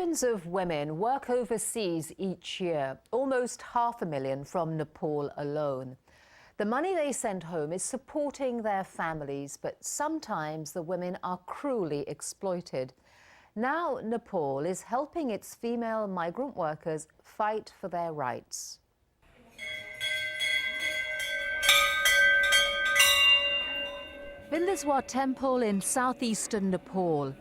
Millions of women work overseas each year, almost 500,000 from Nepal alone. The money they send home is supporting their families, but sometimes the women are cruelly exploited. Now Nepal is helping its female migrant workers fight for their rights. Vindhyaswar Temple in southeastern Nepal.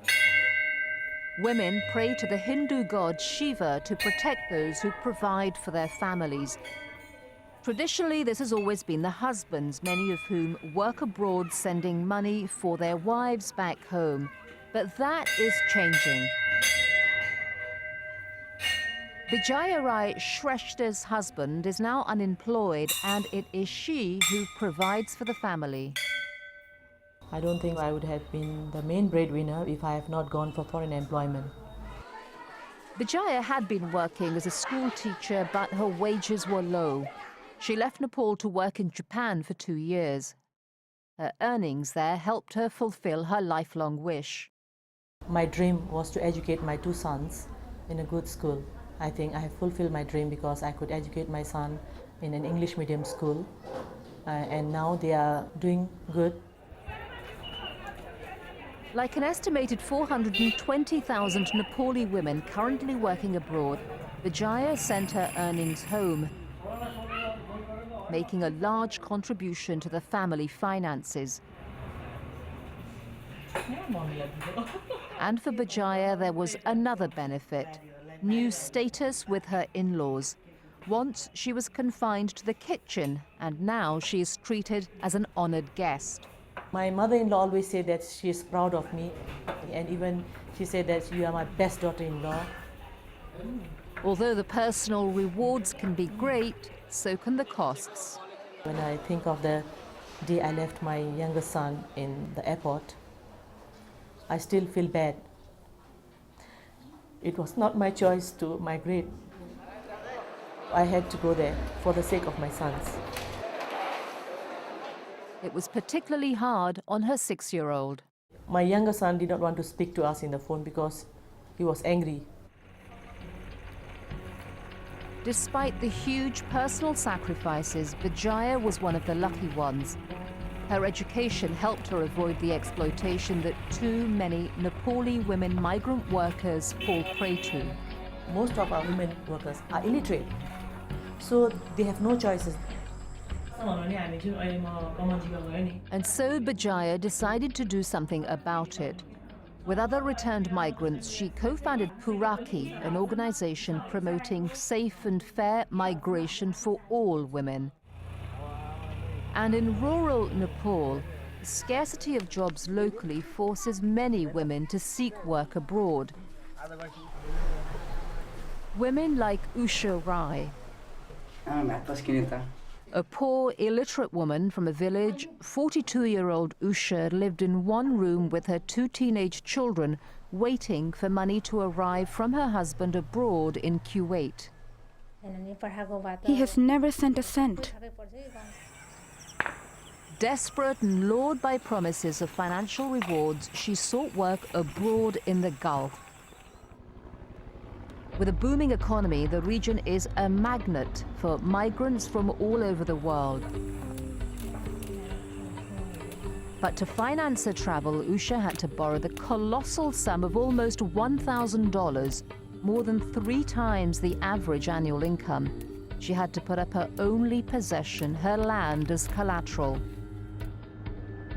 Women pray to the Hindu god Shiva to protect those who provide for their families. Traditionally, this has always been the husbands, many of whom work abroad sending money for their wives back home. But that is changing. Vijaya Rai Shrestha's husband is now unemployed, and it is she who provides for the family. I don't think I would have been the main breadwinner if I have not gone for foreign employment. Vijaya had been working as a school teacher, but her wages were low. She left Nepal to work in Japan for 2 years. Her earnings there helped her fulfill her lifelong wish. My dream was to educate my 2 sons in a good school. I think I have fulfilled my dream because I could educate my son in an English medium school, and now they are doing good. Like an estimated 420,000 Nepali women currently working abroad, Vijaya sent her earnings home, making a large contribution to the family finances. And for Vijaya, there was another benefit: new status with her in-laws. Once she was confined to the kitchen, and now she is treated as an honored guest. My mother-in-law always said that she is proud of me, and even she said that you are my best daughter-in-law. Although the personal rewards can be great, so can the costs. When I think of the day I left my younger son in the airport, I still feel bad. It was not my choice to migrate. I had to go there for the sake of my sons. It was particularly hard on her 6-year-old. My younger son did not want to speak to us in the phone because he was angry. Despite the huge personal sacrifices, Vijaya was one of the lucky ones. Her education helped her avoid the exploitation that too many Nepali women migrant workers fall prey to. Most of our women workers are illiterate, so they have no choices. And so Vijaya decided to do something about it. With other returned migrants, she co-founded Puraki, an organization promoting safe and fair migration for all women. And in rural Nepal, the scarcity of jobs locally forces many women to seek work abroad. Women like Usha Rai, a poor, illiterate woman from a village, 42-year-old Usha lived in one room with her 2 teenage children, waiting for money to arrive from her husband abroad in Kuwait. He has never sent a cent. Desperate and lured by promises of financial rewards, she sought work abroad in the Gulf. With a booming economy, the region is a magnet for migrants from all over the world. But to finance her travel, Usha had to borrow the colossal sum of almost $1,000, more than 3 times the average annual income. She had to put up her only possession, her land, as collateral.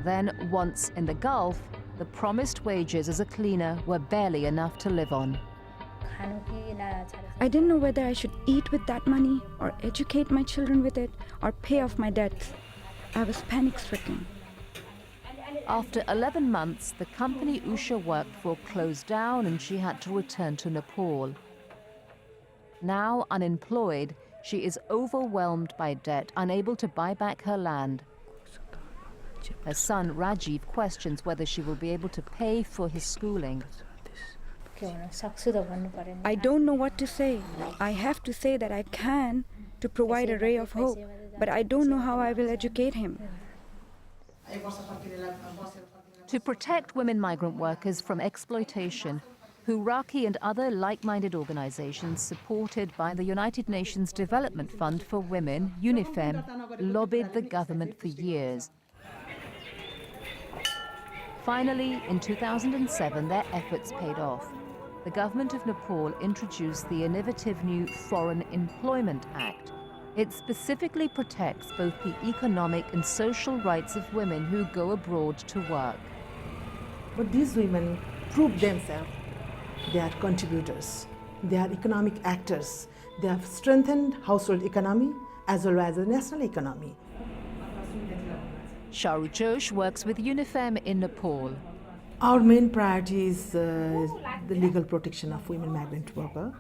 Then, once in the Gulf, the promised wages as a cleaner were barely enough to live on. I didn't know whether I should eat with that money, or educate my children with it, or pay off my debts. I was panic-stricken. After 11 months, the company Usha worked for closed down and she had to return to Nepal. Now unemployed, she is overwhelmed by debt, unable to buy back her land. Her son Rajiv questions whether she will be able to pay for his schooling. I don't know what to say. I have to say that I can to provide a ray of hope, but I don't know how I will educate him. To protect women migrant workers from exploitation, Puraki and other like-minded organizations supported by the United Nations Development Fund for Women, UNIFEM, lobbied the government for years. Finally, in 2007, their efforts paid off. The government of Nepal introduced the innovative new Foreign Employment Act. It specifically protects both the economic and social rights of women who go abroad to work. But these women prove themselves. They are contributors. They are economic actors. They have strengthened household economy as well as the national economy. Sharu Josh works with UNIFEM in Nepal. Our main priority is the legal protection of women migrant workers.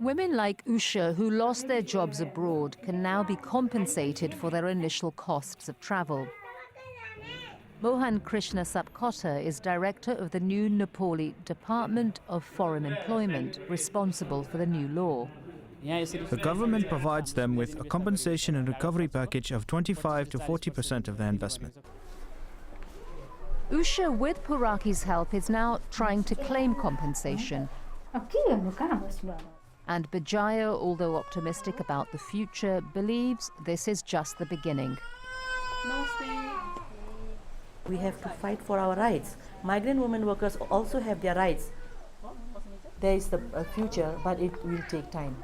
Women like Usha, who lost their jobs abroad, can now be compensated for their initial costs of travel. Mohan Krishna Sapkota is director of the new Nepali Department of Foreign Employment, responsible for the new law. The government provides them with a compensation and recovery package of 25 to 40% of their investment. Usha, with Puraki's help, is now trying to claim compensation. And Bijaya, although optimistic about the future, believes this is just the beginning. We have to fight for our rights. Migrant women workers also have their rights. There is the future, but it will take time.